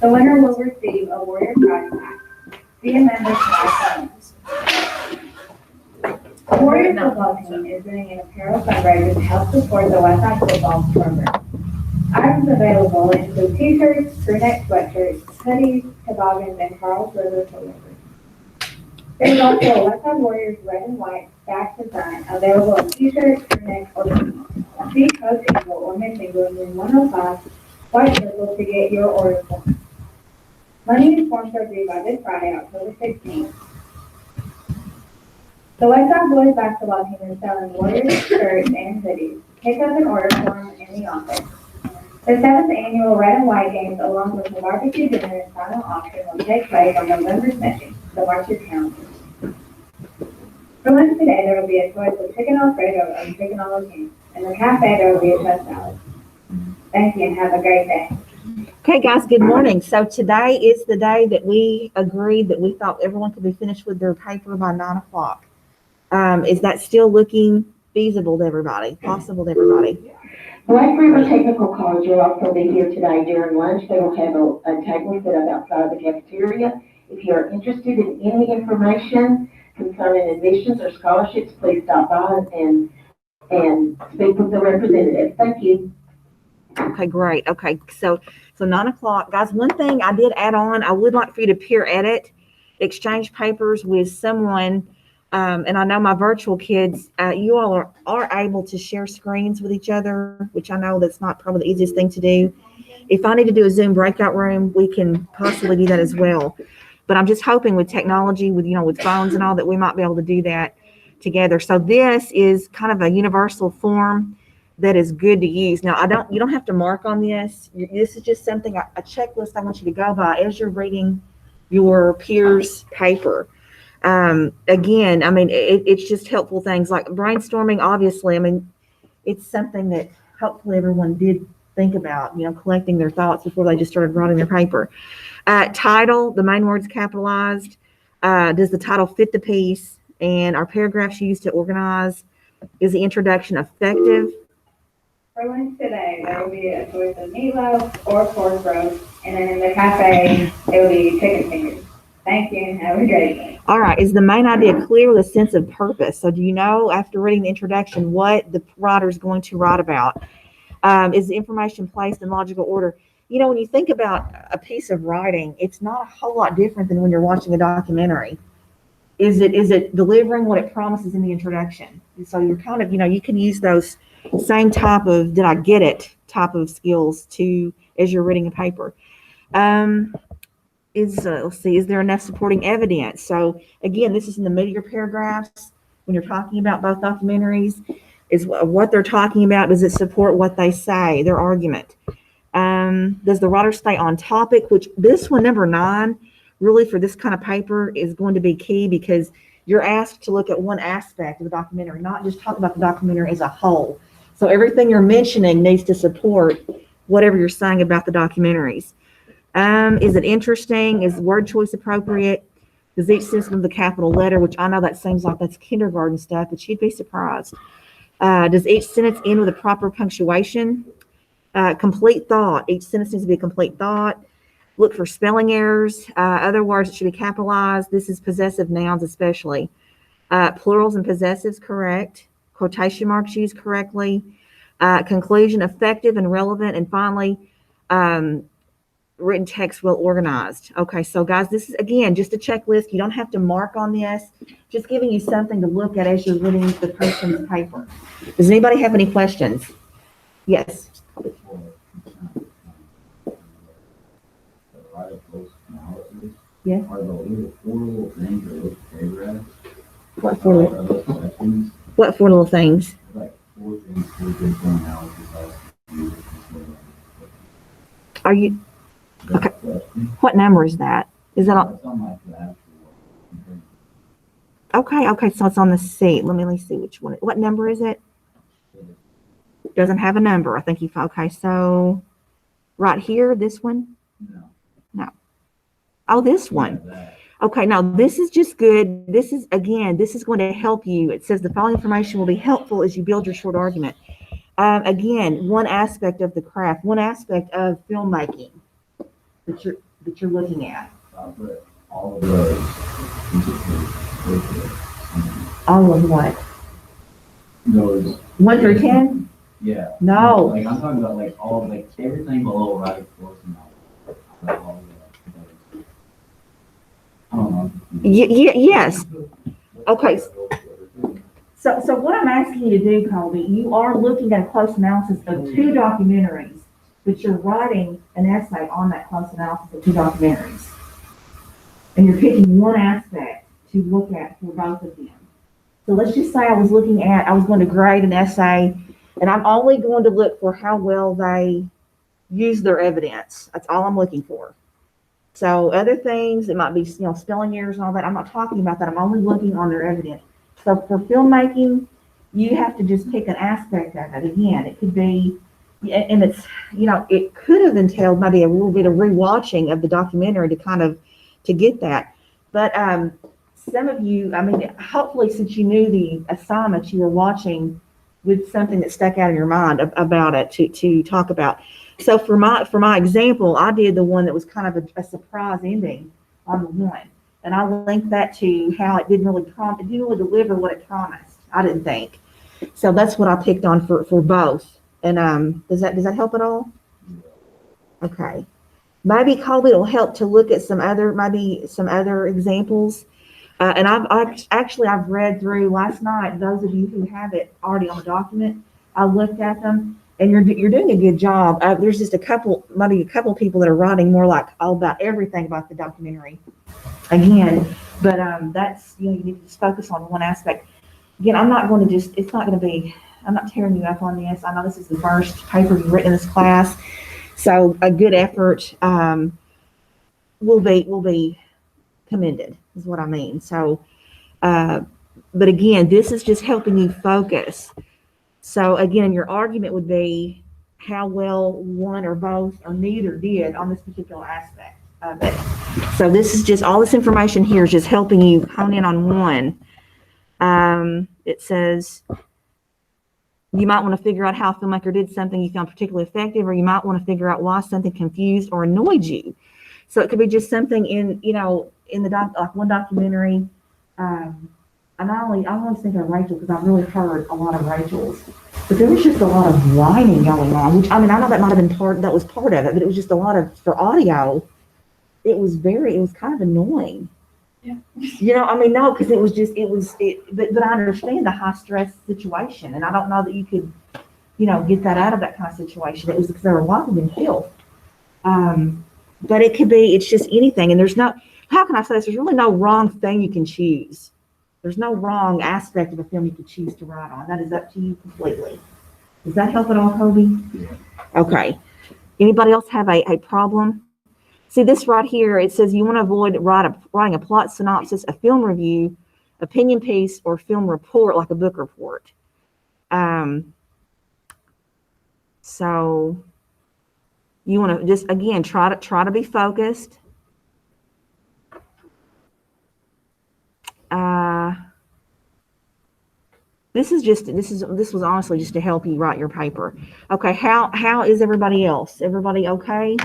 The winner will receive a Warrior prize pack. Be a member to the Warrior football team is doing an apparel fundraiser to help support the Westside football program. Items available include t-shirts, crew-neck sweatshirts, hoodies, toboggans, and Charles River pullovers. There's also a Westside Warriors red and white back design available in t-shirts, crew-neck, or jeans. See Coach Eagle or Miss Eagle in room 105, White Circle to get your order form. Money and forms are due by this Friday, October 16th. The Westside Boys basketball team is selling Warriors shirts and hoodies. Pick up an order form in the office. The 7th annual Red and White Games, along with the barbecue dinner and final auction, will take place on November 2nd. So mark your calendars. For lunch today, there will be a choice of chicken Alfredo or chicken a la king. In the cafe, there will be a chest salad. Thank you and have a great day. Okay, guys, good morning. So today is the day that we agreed that we thought everyone could be finished with their paper by 9 o'clock. Is that still looking feasible to everybody, possible to everybody? Black River Technical College will also be here today during lunch. They will have a table set up outside of the cafeteria. If you are interested in any information concerning admissions or scholarships, please stop by and speak with the representative. Thank you. Okay, great. Okay, so 9 o'clock. Guys, one thing I did add on, I would like for you to peer edit, exchange papers with someone. And I know my virtual kids, you all are able to share screens with each other, which I know that's not probably the easiest thing to do. If I need to do a Zoom breakout room, we can possibly do that as well. But I'm just hoping with technology, with phones and all, that we might be able to do that together. So this is kind of a universal form that is good to use. Now, you don't have to mark on this. This is just something, a checklist I want you to go by as you're reading your peers' paper. Again, I mean, it's just helpful things like brainstorming. Obviously, I mean, it's something that hopefully everyone did think about, collecting their thoughts before they just started writing their paper. Title, the main words capitalized. Does the title fit the piece? And are paragraphs used to organize? Is the introduction effective? For lunch today, there will be a choice of meatloaf or pork roast, and then in the cafe, it will be chicken fingers. Thank you and have a great day. All right. Is the main idea clear with a sense of purpose? So do you know, after reading the introduction, what the writer is going to write about? Is the information placed in logical order? When you think about a piece of writing, it's not a whole lot different than when you're watching a documentary. Is it delivering what it promises in the introduction? And so you're kind of, you can use those same type of did I get it type of skills as you're reading a paper. Let's see, is there enough supporting evidence? So again, this is in the middle of your paragraphs when you're talking about both documentaries. Is what they're talking about, does it support what they say, their argument? Does the writer stay on topic? Which this one, number 9, really for this kind of paper is going to be key, because you're asked to look at one aspect of the documentary, not just talk about the documentary as a whole. So everything you're mentioning needs to support whatever you're saying about the documentaries. Is it interesting? Is word choice appropriate? Does each sentence have the capital letter? Which I know that seems like that's kindergarten stuff, but you'd be surprised. Does each sentence end with a proper punctuation? Complete thought. Each sentence needs to be a complete thought. Look for spelling errors. Other words that should be capitalized. This is possessive nouns especially. Plurals and possessives correct. Quotation marks used correctly. Conclusion effective and relevant. And finally, written text well organized. Okay, so guys, this is again just a checklist. You don't have to mark on this. Just giving you something to look at as you're reading the person's paper. Does anybody have any questions? Yes. Yes. Are the little 4 little things that look paragraphs? What 4 little? Are those questions? What 4 little things? Like 4 things for good analysis. Are you? Okay. What number is that? Is that on? That's on my class. Okay, so it's on the seat. Let me see which one. What number is it? Doesn't have a number. I think okay, so right here, this one? No. Oh, this one. Okay, now this is just good. This is going to help you. It says the following information will be helpful as you build your short argument. Again, one aspect of the craft, one aspect of filmmaking that you're looking at? I put all of those into the All of what? those, 1 through 10? yeah. No. Like, I'm talking about like all, like everything below right close enough. Like all the, I don't know. Yes. Okay. So what I'm asking you to do, Colby, you are looking at a close analysis of 2 documentaries, but you're writing an essay on that close analysis of 2 documentaries. And you're picking one aspect to look at for both of them. So let's just say I was going to grade an essay, and I'm only going to look for how well they use their evidence. That's all I'm looking for. So other things, it might be, spelling errors and all that. I'm not talking about that. I'm only looking on their evidence. So for filmmaking, you have to just pick an aspect of it. Again, it could be, and it's, it could have entailed maybe a little bit of rewatching of the documentary to get that. But some of you, hopefully since you knew the assignment, you were watching with something that stuck out in your mind about it to talk about. So for my example, I did the one that was kind of a surprise ending on the one. And I linked that to how it didn't really deliver what it promised, I didn't think. So that's what I picked on for both. And does that help at all? Okay. Maybe Colby will help to look at some other examples. And I've read through last night, those of you who have it already on the document, I looked at them, and you're doing a good job. There's just a couple people that are writing more like all about everything about the documentary. Again, but that's, you need to just focus on one aspect. Again, I'm not tearing you up on this. I know this is the first paper you've written in this class, so a good effort will be commended, is what I mean. So, but again, this is just helping you focus. So again, your argument would be how well one or both or neither did on this particular aspect of it. So this is just, all this information here is just helping you hone in on one. It says, you might want to figure out how a filmmaker did something you found particularly effective, or you might want to figure out why something confused or annoyed you. So it could be just something in the like one documentary. I always think of Rachel because I've really heard a lot of Rachel's, but there was just a lot of whining going on, which, I know that might have been part of it, but it was just a lot of, for audio, it was kind of annoying. Yeah. No, because but I understand the high stress situation, and I don't know that you could, get that out of that kind of situation. It was because there were a lot of them killed. But it could be, it's just anything, and how can I say this? There's really no wrong thing you can choose. There's no wrong aspect of a film you could choose to write on. That is up to you completely. Does that help at all, Kobe? Yeah. Okay. Anybody else have a problem? See this right here, it says you want to avoid writing a plot synopsis, a film review, opinion piece, or film report, like a book report. So you want to just, again, try to be focused. This was honestly just to help you write your paper. Okay, how is everybody else? Everybody okay?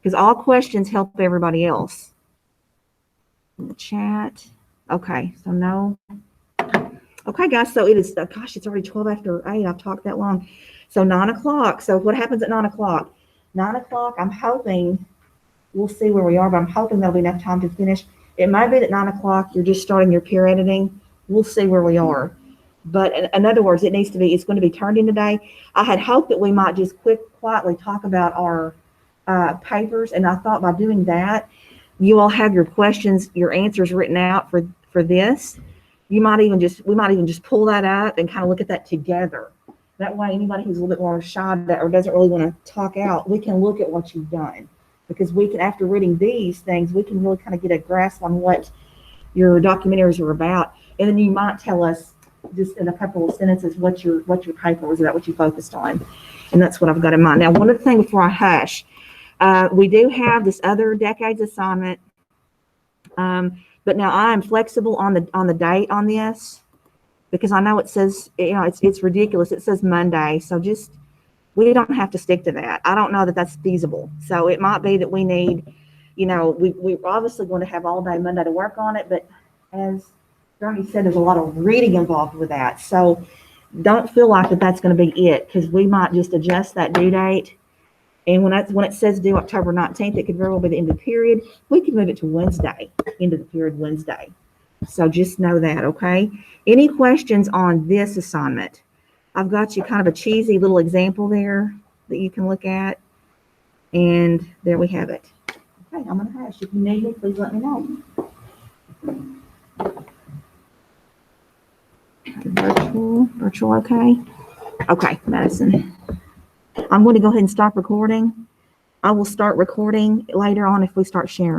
Because all questions help everybody else. In the chat. Okay, so no. Okay, guys, so it is, gosh, it's already 12 after 8. I've talked that long. So 9 o'clock. So what happens at 9 o'clock? 9 o'clock, I'm hoping, we'll see where we are, but I'm hoping there'll be enough time to finish. It might be that 9 o'clock, you're just starting your peer editing. We'll see where we are. But in other words, it's going to be turned in today. I had hoped that we might just quietly talk about our papers, and I thought by doing that, you all have your questions, your answers written out for this. We might even just pull that up and kind of look at that together. That way, anybody who's a little bit more shy or doesn't really want to talk out, we can look at what you've done, because we can, after reading these things, we can really kind of get a grasp on what your documentaries are about, and then you might tell us just in a couple of sentences what your paper was about, what you focused on, and that's what I've got in mind. Now, one other thing before I hush. We do have this other decades assignment, but now I am flexible on the date on this, because I know it says, it's ridiculous. It says Monday, so we don't have to stick to that. I don't know that that's feasible. So it might be that we need you know, we're obviously going to have all day Monday to work on it, but as Bernie said, there's a lot of reading involved with that. So don't feel like that's going to be it, because we might just adjust that due date. And when it says due October 19th, it could very well be the end of the period. We could move it to Wednesday, end of the period Wednesday. So just know that, okay? Any questions on this assignment? I've got you kind of a cheesy little example there that you can look at. And there we have it. Okay, I'm going to hush. If you need me, please let me know. Virtual, okay? Okay, Madison. I'm going to go ahead and stop recording. I will start recording later on if we start sharing.